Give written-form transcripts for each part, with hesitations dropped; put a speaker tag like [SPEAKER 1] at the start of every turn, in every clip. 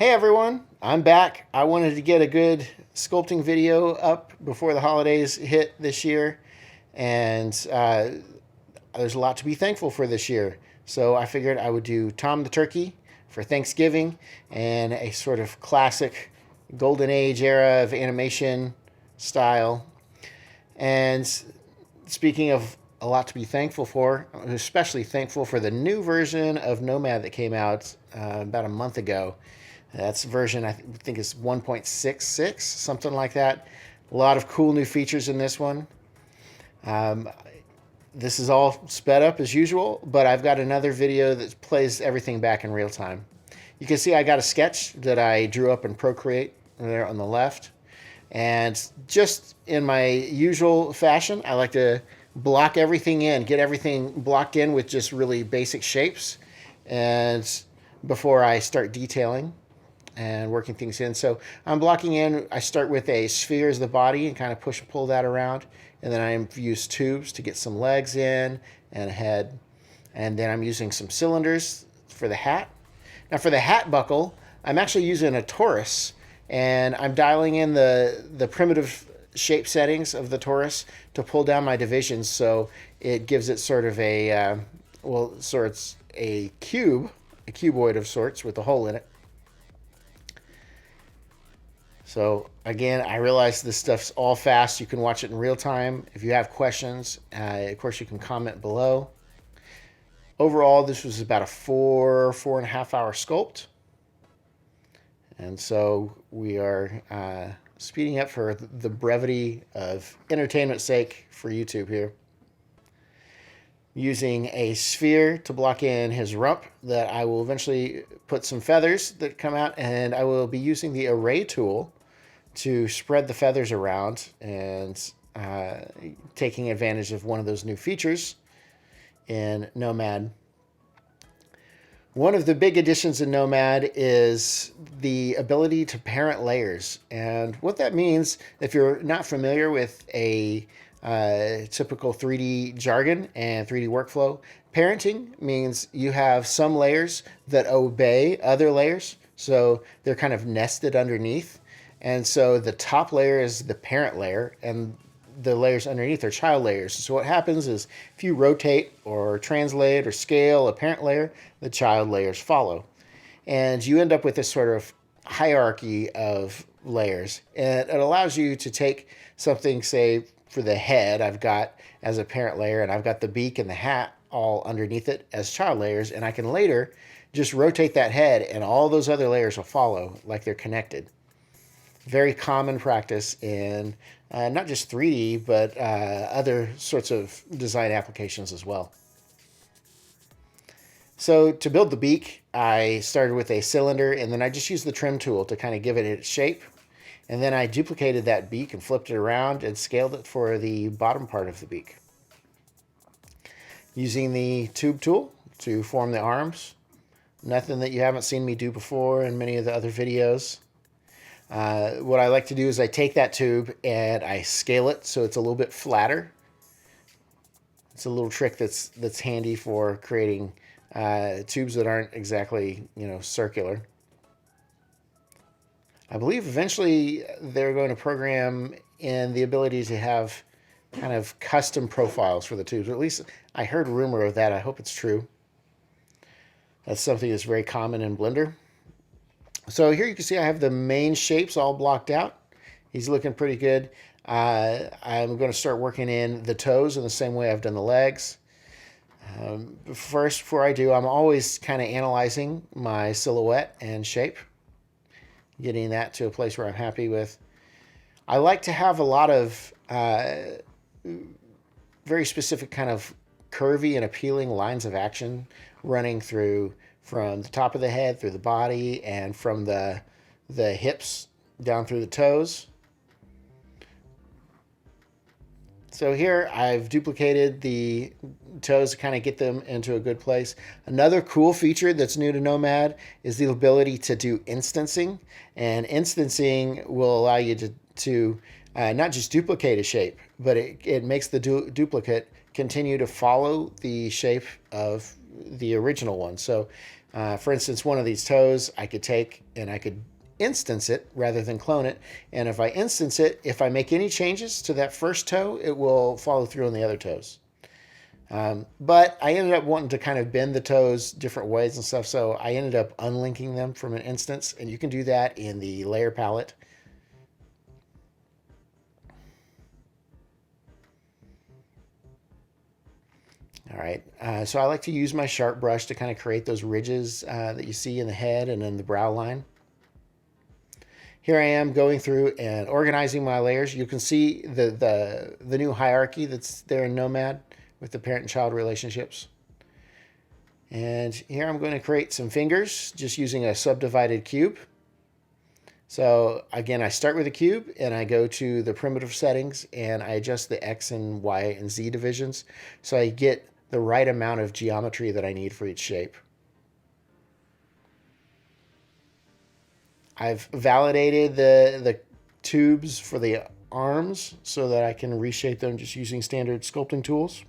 [SPEAKER 1] Hey everyone, I'm back. I wanted to get a good sculpting video up before the holidays hit this year, and there's a lot to be thankful for this year. So I figured I would do Tom the Turkey for Thanksgiving and a sort of classic golden age era of animation style. And speaking of a lot to be thankful for, I'm especially thankful for the new version of Nomad that came out about a month ago. That's version, think is 1.66, something like that. A lot of cool new features in this one. Um, this is all sped up as usual, but I've got another video that plays everything back in real time. You can see I got a sketch that I drew up in Procreate there on the left. And just in my usual fashion, I like to block everything in, get everything blocked in with just really basic shapes, and before I start detailing and working things in. So I'm blocking in, I start with a sphere as the body and kind of push and pull that around. And then I use tubes to get some legs in and a head. And then I'm using some cylinders for the hat. Now for the hat buckle, I'm actually using a torus, and I'm dialing in the primitive shape settings of the torus to pull down my divisions, so it gives it sort of a, it's a cuboid of sorts with a hole in it. So again, I realize this stuff's all fast. You can watch it in real time. If you have questions, of course, you can comment below. Overall, this was about a 4.5 hour sculpt. And so we are speeding up for the brevity of entertainment's sake for YouTube here. Using a sphere to block in his rump that I will eventually put some feathers that come out, and I will be using the array tool to spread the feathers around and taking advantage of one of those new features in Nomad. One of the big additions in Nomad is the ability to parent layers. And what that means, if you're not familiar with a typical 3D jargon and 3D workflow, parenting means you have some layers that obey other layers. So they're kind of nested underneath. And so the top layer is the parent layer, and the layers underneath are child layers. So what happens is if you rotate or translate or scale a parent layer, the child layers follow. And you end up with this sort of hierarchy of layers. And it allows you to take something, say, for the head, I've got as a parent layer, and I've got the beak and the hat all underneath it as child layers. And I can later just rotate that head, and all those other layers will follow like they're connected. Very common practice in not just 3D, but other sorts of design applications as well. So to build the beak, I started with a cylinder, and then I just used the trim tool to kind of give it its shape. And then I duplicated that beak and flipped it around and scaled it for the bottom part of the beak. Using the tube tool to form the arms. Nothing that you haven't seen me do before in many of the other videos. What I like to do is I take that tube and I scale it so it's a little bit flatter. It's a little trick that's handy for creating tubes that aren't exactly, circular. I believe eventually they're going to program in the ability to have kind of custom profiles for the tubes. Or at least I heard a rumor of that. I hope it's true. That's something that's very common in Blender. So here you can see I have the main shapes all blocked out. He's looking pretty good. I'm going to start working in the toes in the same way I've done the legs. First, before I do, I'm always kind of analyzing my silhouette and shape, getting that to a place where I'm happy with. I like to have a lot of very specific kind of curvy and appealing lines of action running through from the top of the head through the body, and from the hips down through the toes. So here I've duplicated the toes to kind of get them into a good place. Another cool feature that's new to Nomad is the ability to do instancing. And instancing will allow you to not just duplicate a shape, but it makes the duplicate continue to follow the shape of the original one. So For instance, one of these toes I could take and I could instance it rather than clone it. And if I instance it, if I make any changes to that first toe, it will follow through on the other toes. But I ended up wanting to kind of bend the toes different ways and stuff, so I ended up unlinking them from an instance, and you can do that in the layer palette. All right, so I like to use my sharp brush to kind of create those ridges that you see in the head and in the brow line. Here I am going through and organizing my layers. You can see the new hierarchy that's there in Nomad with the parent and child relationships. And here I'm going to create some fingers just using a subdivided cube. So again, I start with a cube and I go to the primitive settings and I adjust the X and Y and Z divisions so I get the right amount of geometry that I need for each shape. I've validated the tubes for the arms so that I can reshape them just using standard sculpting tools.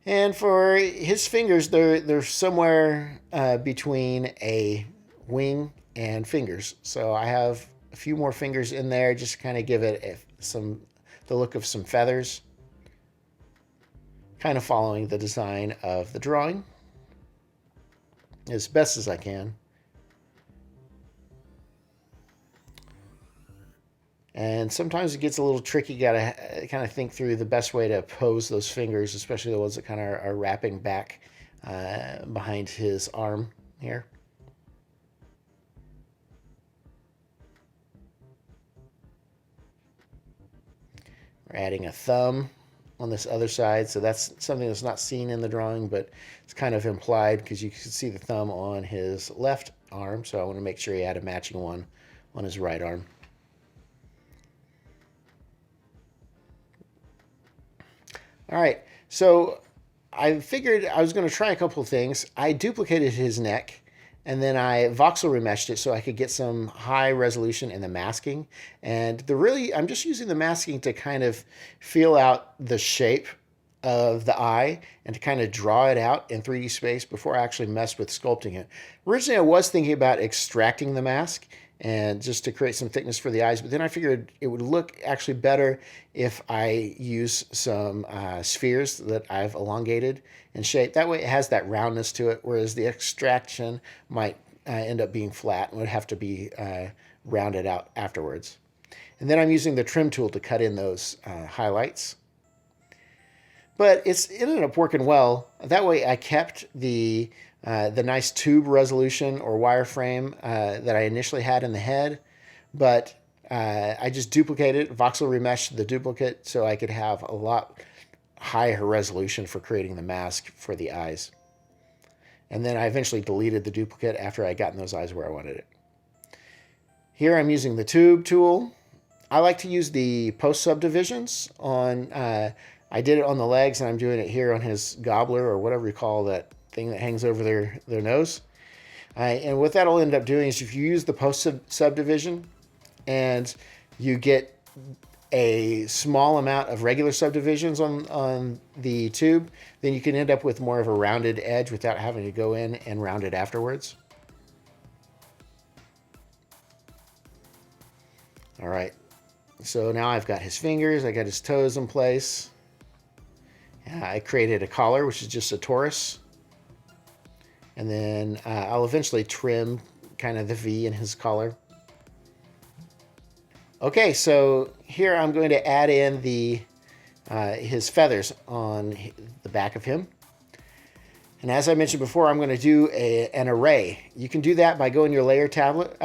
[SPEAKER 1] And for his fingers, they're somewhere between a wing and fingers. So I have a few more fingers in there just to kind of give it the look of some feathers, kind of following the design of the drawing as best as I can. And sometimes it gets a little tricky. You gotta kind of think through the best way to pose those fingers, especially the ones that kind of are wrapping back behind his arm here. We're adding a thumb on this other side, so that's something that's not seen in the drawing, but it's kind of implied because you can see the thumb on his left arm, so I want to make sure he had a matching one on his right arm. All right, so I figured I was going to try a couple of things. I duplicated his neck, and then I voxel remeshed it so I could get some high resolution in the masking. And I'm just using the masking to kind of feel out the shape of the eye and to kind of draw it out in 3D space before I actually mess with sculpting it. Originally, I was thinking about extracting the mask and just to create some thickness for the eyes, but then I figured it would look actually better if I use some spheres that I've elongated and shaped. That way it has that roundness to it, whereas the extraction might end up being flat and would have to be rounded out afterwards. And then I'm using the trim tool to cut in those highlights. But it ended up working well. That way I kept the nice tube resolution or wireframe that I initially had in the head, but I just duplicated, voxel remeshed the duplicate so I could have a lot higher resolution for creating the mask for the eyes. And then I eventually deleted the duplicate after I gotten those eyes where I wanted it. Here I'm using the tube tool. I like to use the post subdivisions on, I did it on the legs and I'm doing it here on his gobbler or whatever you call that thing that hangs over their nose. And what that'll end up doing is if you use the post subdivision and you get a small amount of regular subdivisions on the tube, then you can end up with more of a rounded edge without having to go in and round it afterwards. All right, so now I've got his fingers, I got his toes in place. I created a collar, which is just a torus. And then I'll eventually trim kind of the V in his collar. Okay, so here I'm going to add in his feathers on the back of him. And as I mentioned before, I'm going to do an array. You can do that by going to your layer tablet,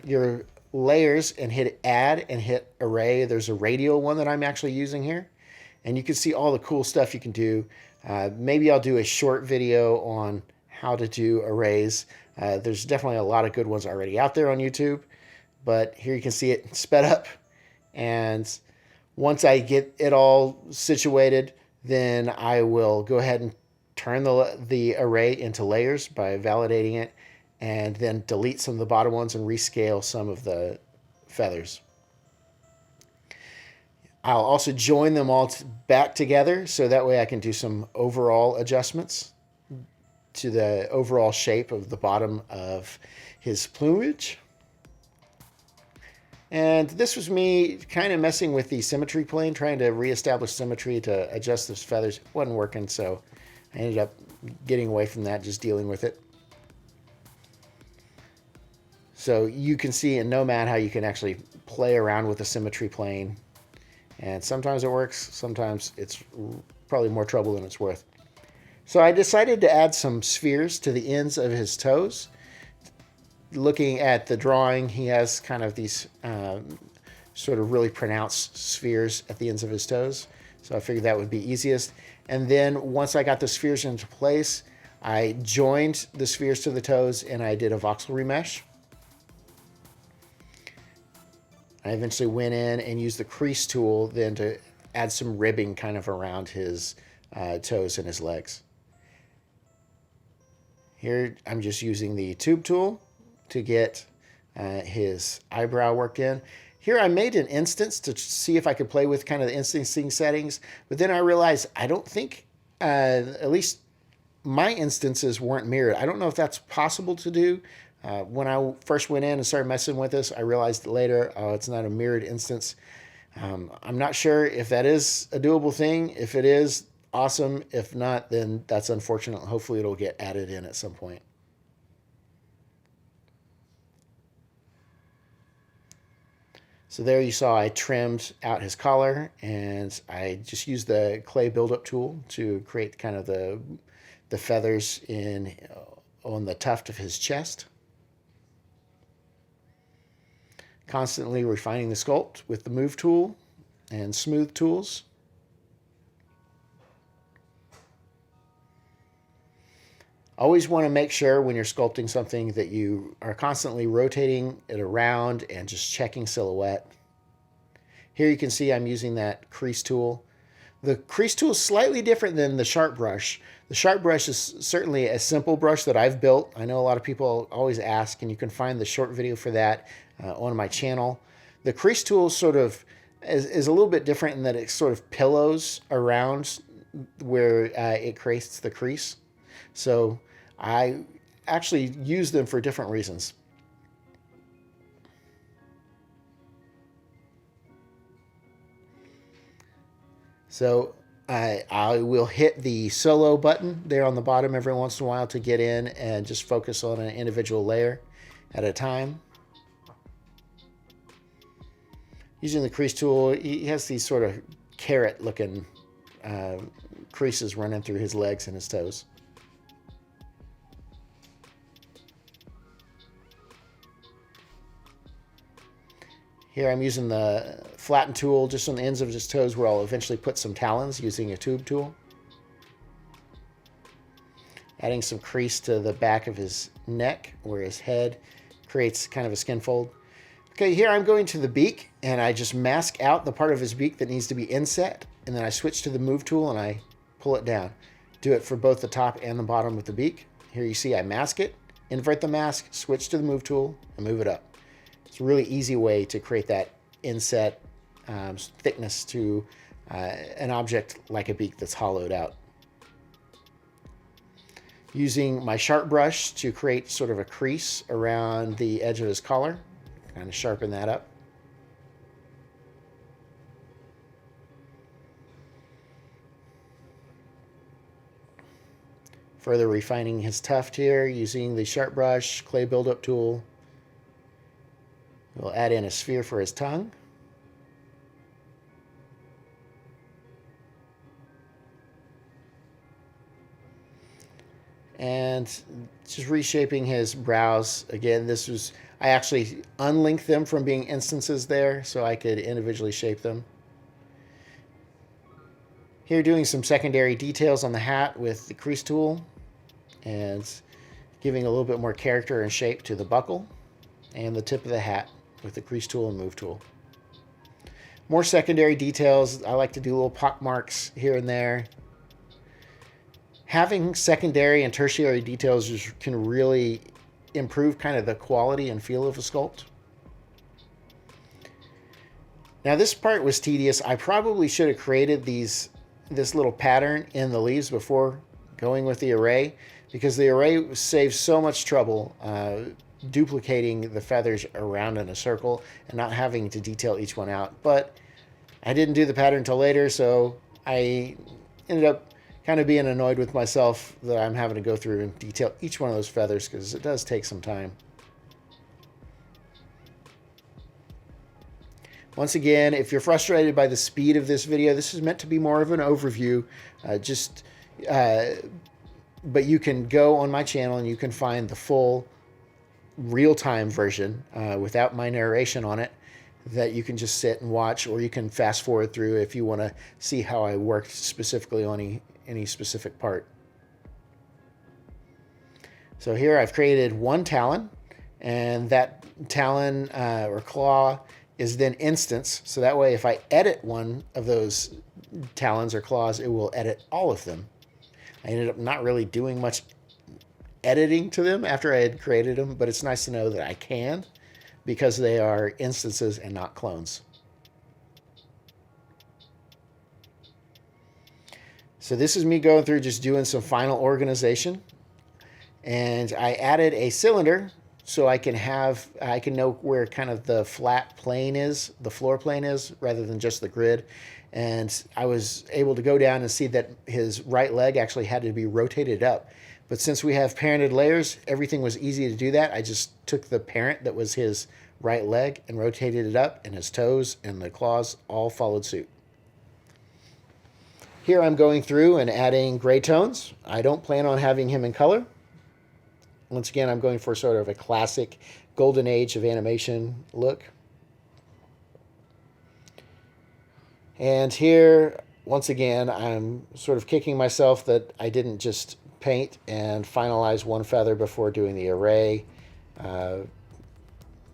[SPEAKER 1] your layers, and hit add and hit array. There's a radial one that I'm actually using here. And you can see all the cool stuff you can do. Maybe I'll do a short video on how to do arrays. There's definitely a lot of good ones already out there on YouTube, but here you can see it sped up. And once I get it all situated, then I will go ahead and turn the array into layers by validating it, and then delete some of the bottom ones and rescale some of the feathers. I'll also join them all back together so that way I can do some overall adjustments. to the overall shape of the bottom of his plumage. And this was me kind of messing with the symmetry plane, trying to reestablish symmetry to adjust those feathers. It wasn't working, so I ended up getting away from that, just dealing with it. So you can see in Nomad how you can actually play around with the symmetry plane. And sometimes it works, sometimes it's probably more trouble than it's worth. So I decided to add some spheres to the ends of his toes. Looking at the drawing, he has kind of these sort of really pronounced spheres at the ends of his toes. So I figured that would be easiest. And then once I got the spheres into place, I joined the spheres to the toes and I did a voxel remesh. I eventually went in and used the crease tool then to add some ribbing kind of around his toes and his legs. Here I'm just using the tube tool to get his eyebrow worked in. Here I made an instance to see if I could play with kind of the instancing settings, but then I realized I don't think, at least my instances weren't mirrored. I don't know if that's possible to do. When I first went in and started messing with this, I realized later, oh, it's not a mirrored instance. I'm not sure if that is a doable thing. If it is, awesome. If not, then that's unfortunate. Hopefully it'll get added in at some point. So there you saw I trimmed out his collar, and I just used the clay buildup tool to create kind of the feathers on the tuft of his chest. Constantly refining the sculpt with the move tool and smooth tools. Always want to make sure when you're sculpting something that you are constantly rotating it around and just checking silhouette. Here you can see I'm using that crease tool. The crease tool is slightly different than the sharp brush. The sharp brush is certainly a simple brush that I've built. I know a lot of people always ask, and you can find the short video for that on my channel. The crease tool sort of is a little bit different in that it sort of pillows around where it creates the crease. So I actually use them for different reasons. So I will hit the solo button there on the bottom every once in a while to get in and just focus on an individual layer at a time. Using the crease tool, he has these sort of carrot looking creases running through his legs and his toes. Here I'm using the flatten tool just on the ends of his toes where I'll eventually put some talons using a tube tool. Adding some crease to the back of his neck where his head creates kind of a skin fold. Okay, here I'm going to the beak and I just mask out the part of his beak that needs to be inset, and then I switch to the move tool and I pull it down. Do it for both the top and the bottom with the beak. Here you see I mask it, invert the mask, switch to the move tool, and move it up. It's a really easy way to create that inset thickness to an object like a beak that's hollowed out. Using my sharp brush to create sort of a crease around the edge of his collar, kind of sharpen that up. Further refining his tuft here using the sharp brush, clay buildup tool. We'll add in a sphere for his tongue. And just reshaping his brows. Again, I actually unlinked them from being instances there so I could individually shape them. Here doing some secondary details on the hat with the crease tool and giving a little bit more character and shape to the buckle and the tip of the hat with the crease tool and move tool. More secondary details. I like to do little pock marks here and there. Having secondary and tertiary details can really improve kind of the quality and feel of a sculpt. Now this part was tedious. I probably should have created this little pattern in the leaves before going with the array, because the array saves so much trouble duplicating the feathers around in a circle and not having to detail each one out. But I didn't do the pattern until later, so I ended up kind of being annoyed with myself that I'm having to go through and detail each one of those feathers, because it does take some time. Once again, if you're frustrated by the speed of this video, this is meant to be more of an overview. But you can go on my channel and you can find the full real-time version without my narration on it, that you can just sit and watch, or you can fast forward through if you want to see how I worked specifically on any specific part. So here I've created one talon, and that talon or claw is then instance. So that way if I edit one of those talons or claws, it will edit all of them. I ended up not really doing much editing to them after I had created them, but it's nice to know that I can, because they are instances and not clones. So this is me going through just doing some final organization, and I added a cylinder so I can know where kind of the flat plane is, the floor plane is, rather than just the grid. And I was able to go down and see that his right leg actually had to be rotated up. But since we have parented layers, everything was easy to do that. I just took the parent that was his right leg and rotated it up, and his toes and the claws all followed suit. Here I'm going through and adding gray tones. I don't plan on having him in color. Once again, I'm going for sort of a classic golden age of animation look. And here, once again, I'm sort of kicking myself that I didn't just paint and finalize one feather before doing the array,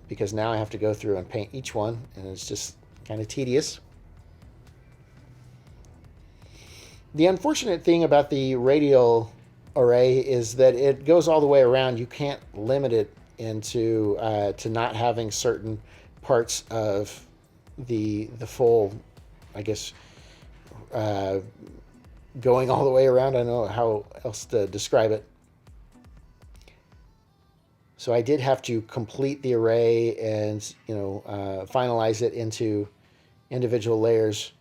[SPEAKER 1] because now I have to go through and paint each one, and it's just kind of tedious. The unfortunate thing about the radial array is that it goes all the way around. You can't limit it into to not having certain parts of the full, I guess, going all the way around. I don't know how else to describe it. So I did have to complete the array and finalize it into individual layers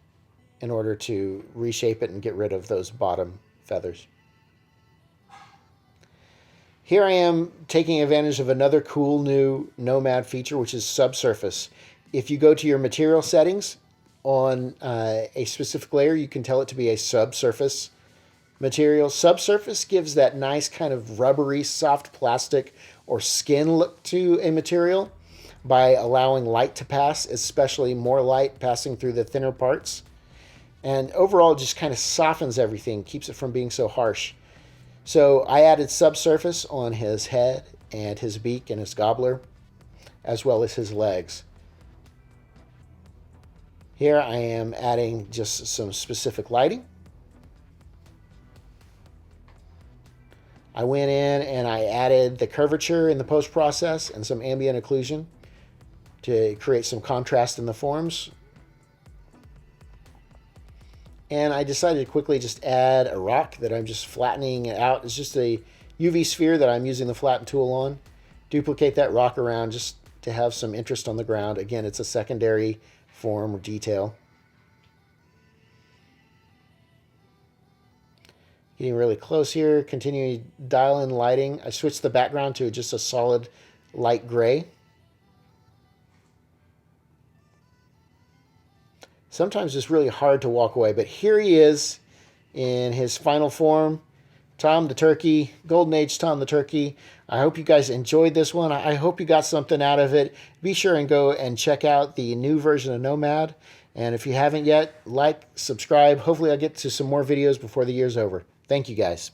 [SPEAKER 1] in order to reshape it and get rid of those bottom feathers. Here I am taking advantage of another cool new Nomad feature, which is subsurface. If you go to your material settings on a specific layer, you can tell it to be a subsurface material. Subsurface gives that nice kind of rubbery, soft plastic or skin look to a material by allowing light to pass, especially more light passing through the thinner parts. And overall, it just kind of softens everything, keeps it from being so harsh. So I added subsurface on his head and his beak and his gobbler, as well as his legs. Here I am adding just some specific lighting. I went in and I added the curvature in the post-process and some ambient occlusion to create some contrast in the forms. And I decided to quickly just add a rock that I'm just flattening out. It's just a UV sphere that I'm using the flatten tool on. Duplicate that rock around just to have some interest on the ground. Again, it's a secondary form or detail. Getting really close here. Continuing to dial in lighting. I switched the background to just a solid light gray. Sometimes it's really hard to walk away, but here he is in his final form. Tom the Turkey, Golden Age Tom the Turkey. I hope you guys enjoyed this one. I hope you got something out of it. Be sure and go and check out the new version of Nomad. And if you haven't yet, like, subscribe. Hopefully I'll get to some more videos before the year's over. Thank you guys.